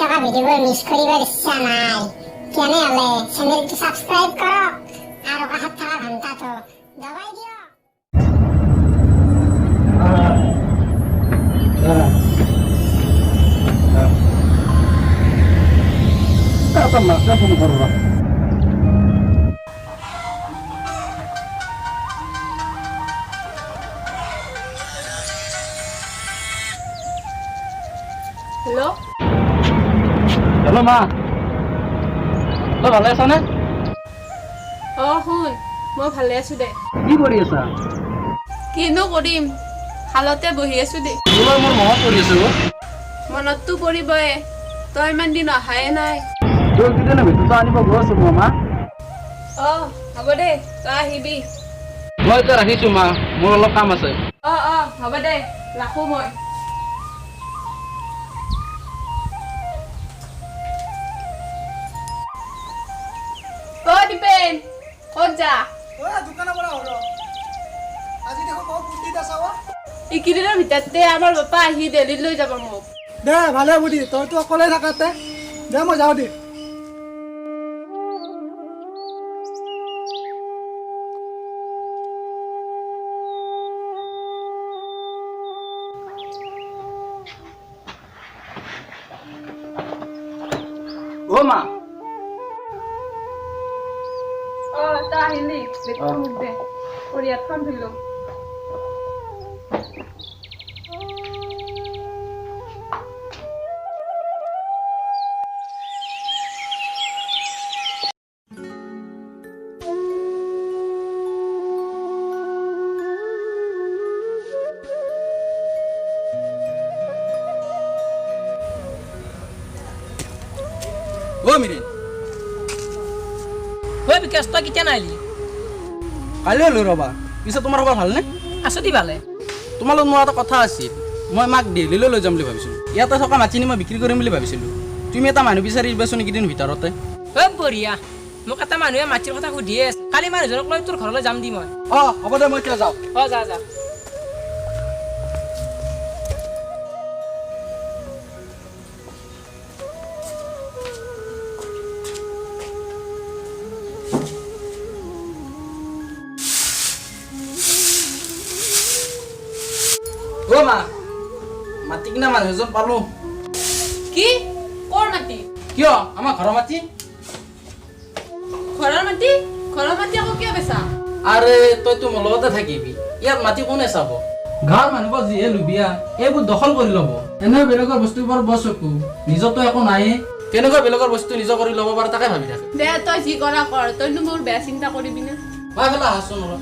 থকা ভিডিঅ'বোৰ মিছ কৰিবৰ ইচ্ছা নাই তেনেহ'লে চেনেলটো ছাবস্ক্ৰাইব কৰক আৰু কাষত থকা ঘণ্টাটো দবাই দিয়ক। Apa mas? Apa mau korban? Hello? Halo ma. Lo ভালে আছা নে? শুন মই ভালে আছো দে। কি কৰি আছা? কিনো কৰিম হালতে বহি আছো দে। তোমাৰ মোৰ মনত পৰি আছে গো। মনততো পৰিবই, তই ইমান দিন অহাই নাই। তোৰ কিদিন ভিতৰতো আনিব গৈ আছো মা। হ'ব দে তই আহিবি। মই এতিয়া ৰাখিছো মা, মোৰ অলপ কাম আছে। হ'ব দে ৰাখো মই। দীপেন ক'ত যা? দোকানৰ পৰা হ'ল আজি দেখোন বহুত ফূৰ্তি আছা এইকেইদিনৰ ভিতৰতে আমাৰ বাপা আহি দিল্লীত লৈ যাব মোক। দে ভালে বুদ্ধি, তইতো অকলে থাকাতে দে মই যাওঁ দে। অ মা। তই আহিলি দেখো মোক দে পৰিয়াতখন ধুলো। অ মিৰি। ঐ বিকাশ তই কেতিয়া নাহিলি? কালি হলো ৰবা। পিছে তোমাৰ খবৰ ভালনে? আছো দি ভালে। তোমাৰ লগত মোৰ এটা কথা আছিল। মই মাক দিল্লীলৈ লৈ যাম বুলি ভাবিছিলোঁ। ইয়াতে থকা মাটিনি মই বিক্ৰী কৰিম বুলি ভাবিছিলোঁ। তুমি এটা মানুহ বিচাৰি দিবাচোন এইকেইদিন ভিতৰতে। বঢ়িয়া, মোক এটা মানুহে মাটিৰ কথা সুধিয়ে আছে। কালি মানুহজনক লৈ তোৰ ঘৰলৈ যাম দি মই। হ'ব দে মই এতিয়া যাওঁ। যা। অ মা, মাটি কিনা মানুহ এজন পালো। কি ক'ৰ মাটি? কিয়? আমাৰ ঘৰৰ মাটি। ঘৰৰ মাটি? ঘৰৰ মাটি আকৌ কিয় বেচা? আৰে তইতো মোৰ লগতে থাকিবি। ইয়াত মাটি কোনে চাব? গাঁৱৰ মানুহবোৰ যিহে লুবিয়া, এইবোৰ দখল কৰি ল'ব। এনে বেলেগৰ বস্তুবোৰ বৰ চকু, নিজৰতো একো নাইয়ে। কেনেকুৱা বেলেগৰ বস্তু নিজৰ কৰি ল'ব পাৰে তাকে ভাবি থাকে। দে তই যি কৰা কৰ, তইনো মোৰ বেয়া চিন্তা কৰিবি নে? মই পেলাই আহাচোন অলপ।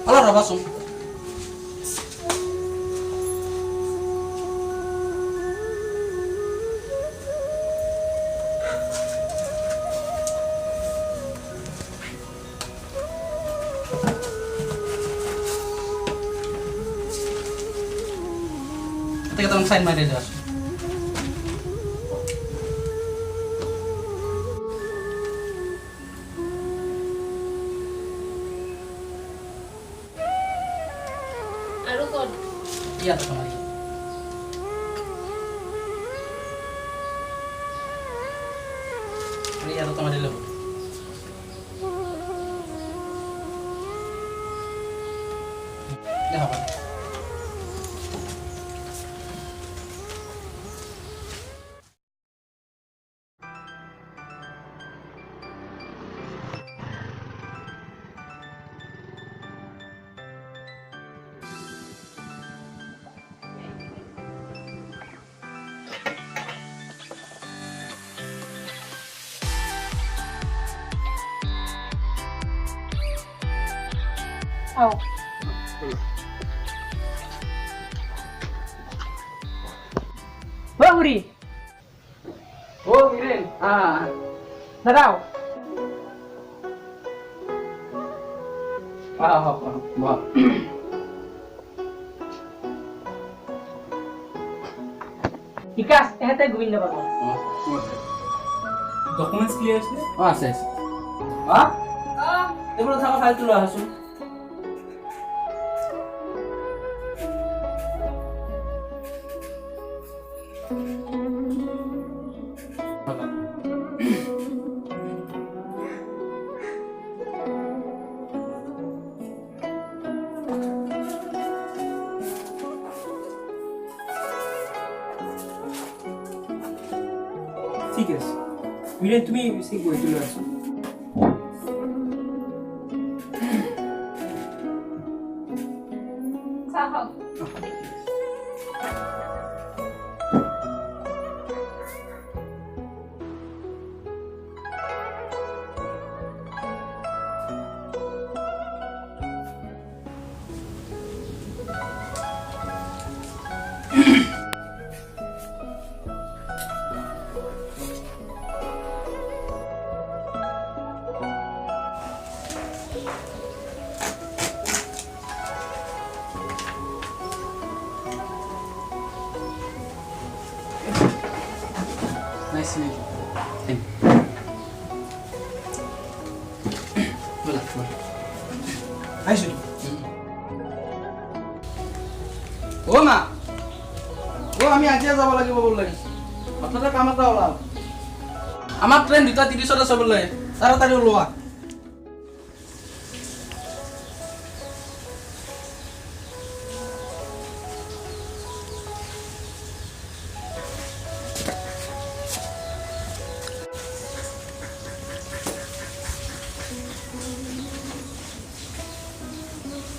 অলপ ৰবাচোন। কেইটামান চাইন মাৰি দিয়া আছো। আৰু ক'ত? ইয়াতে তোমাৰ ইয়াতে তোমাৰ দিলে হ'ব। দেখা পাবা। বুঢ়ী ও মিরেন দাঁড়াও। বিকাশ এহেঁতে গোবিন্দ পাব। ডকুমেন্টস ক্লিয়ার আছে? আছে আছে। এগুলো থাকা ফাইলটা লো আহাচোন। ঠিক আছে বিৰেণ তুমি সেই বহিটো লৈ আছো চাহ খাওক Nice to meet you. Thank you. बोला बोला আহিছো ও মা ও আমি আজিয়ে যাব লাগিব বোলে হঠাতে কাম এটা ওলাল আমাৰ ট্ৰেইন 2:30 আছে বোলে তাড়াতাড়ি ওলোৱা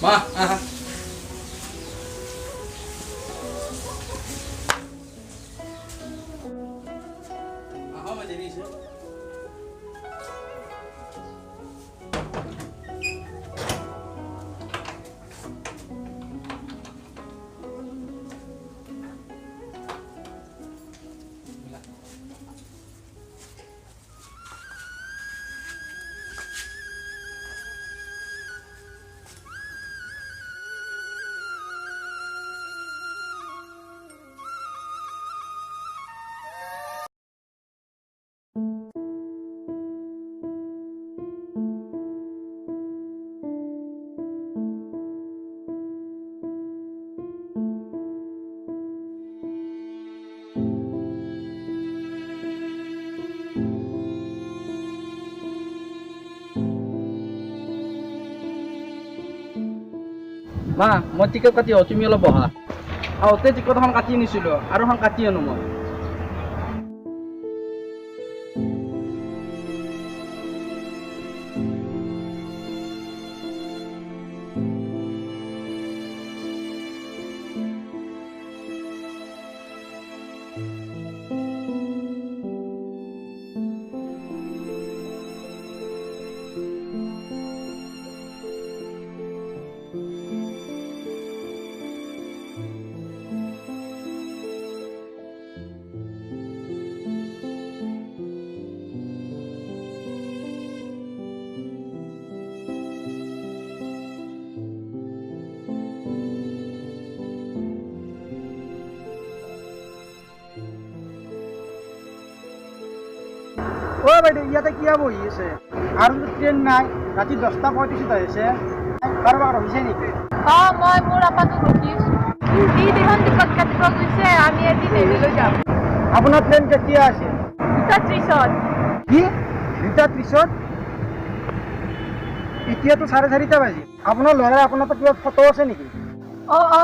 মা আহা আহা মই দেৰি আছে মা মই টিকেট কাটি তুমি অলপ বহা আহোঁতে টিকট এখন কাটি নিছিলোঁ আৰু এখন কাটি আনো মই ও বাইদেউ ইয়াতে কিয় বহি আছে আৰু ট্ৰেইন নাই ৰাতি 10:35 আহিছে কাৰোবাক ৰখিছে নেকি মই মোৰ আপাটোক ৰখি আছো সি দেখোন টিকট কাটিব গৈছে আমি এদিন হেৰিলৈ যাম আপোনাৰ ট্ৰেইন কেতিয়া আছে 2:30 কি 2:30 এতিয়াতো 4:30 বাজি আপোনাৰ ল'ৰাই আপোনাৰ তাত কিবা ফটো আছে নেকি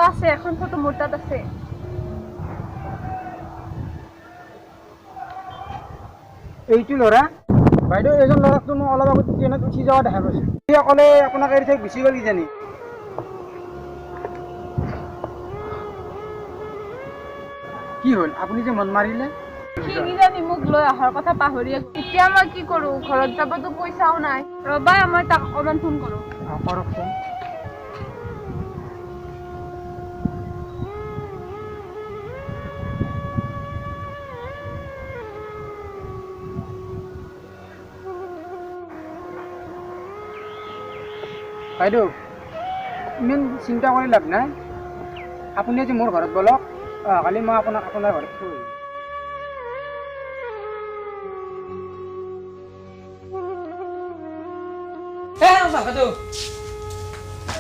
আছে এখন ফটো মোৰ তাত আছে এইটো ল'ৰা বাইদেউ এজন ল'ৰাকতো মই অলপ আগত ট্ৰেইনত উঠি যোৱা দেখা পাইছোঁ সি অকলে আপোনাক এৰি থৈ গুচি গ'ল কিজানি কি হ'ল আপুনি যে মন মাৰিলে সি কিজানি মোক লৈ অহাৰ কথা পাহৰি এতিয়া মই কি কৰোঁ ঘৰত যাবতো পইচাও নাই ৰ'বা মই তাক অকণমান ফোন কৰোঁ কৰকচোন বাইদেউ ইমান চিন্তা কৰি লাভ নাই আপুনি আজি মোৰ ঘৰত বলক কালি মই আপোনাক আপোনাৰ ঘৰত থৈ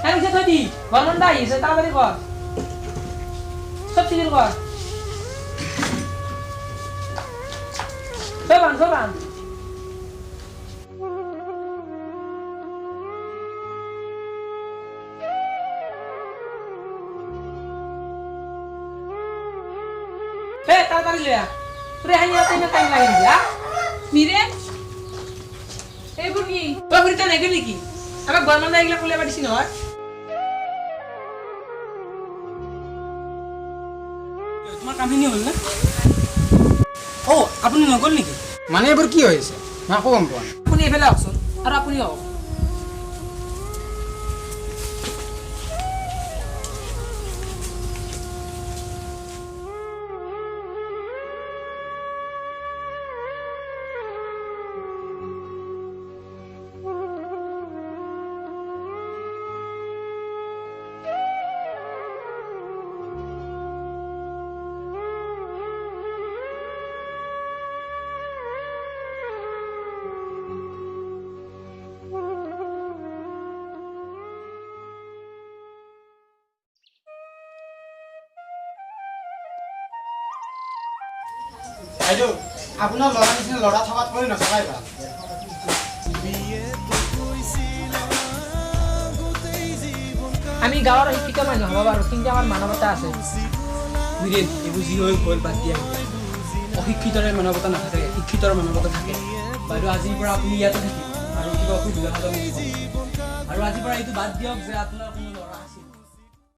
আহিম থৈ দি গৰমটা আহিছে তাড়াতাড়ি কৰ চব চিজিল কৰ চব আন তাড়াতাড়ি লিয়া তোৰ আহি ইয়াতে ইমান টাইম লাগে নেকি হা মিৰেন এইবোৰ কি তই ফুৰিতে নাগিল নেকি আমাক গৰমান এইগিলা ক'লে এবাৰ দিছি নহয় তোমাৰ কামখিনি হ'ল না অ' আপুনি নগ'ল নেকি মানে এইবোৰ কি হৈছে মই একো গম পোৱা নাই আপুনি এইফালে আহকচোন আৰু আপুনি আহক বাইদেউ আপোনাৰ ল'ৰা নিচিনা ল'ৰা থকাত কৰি নথকাই ভাল আমি গাঁৱৰ শিক্ষিত মানুহ হ'ব পাৰোঁ কিন্তু আমাৰ মানৱতা আছে বীৰেন এইবোৰ যি হৈ গ'ল বাদ দিয়া অশিক্ষিতৰে মানৱতা নাথাকে শিক্ষিতৰ মানৱতা থাকে বাইদেউ আজিৰ পৰা আপুনি ইয়াতে থাকিব আৰু কিবা অসুবিধা হ'লে মোক ক'ব। আৰু আজিৰ পৰা এইটো বাদ দিয়ক যে আপোনাৰ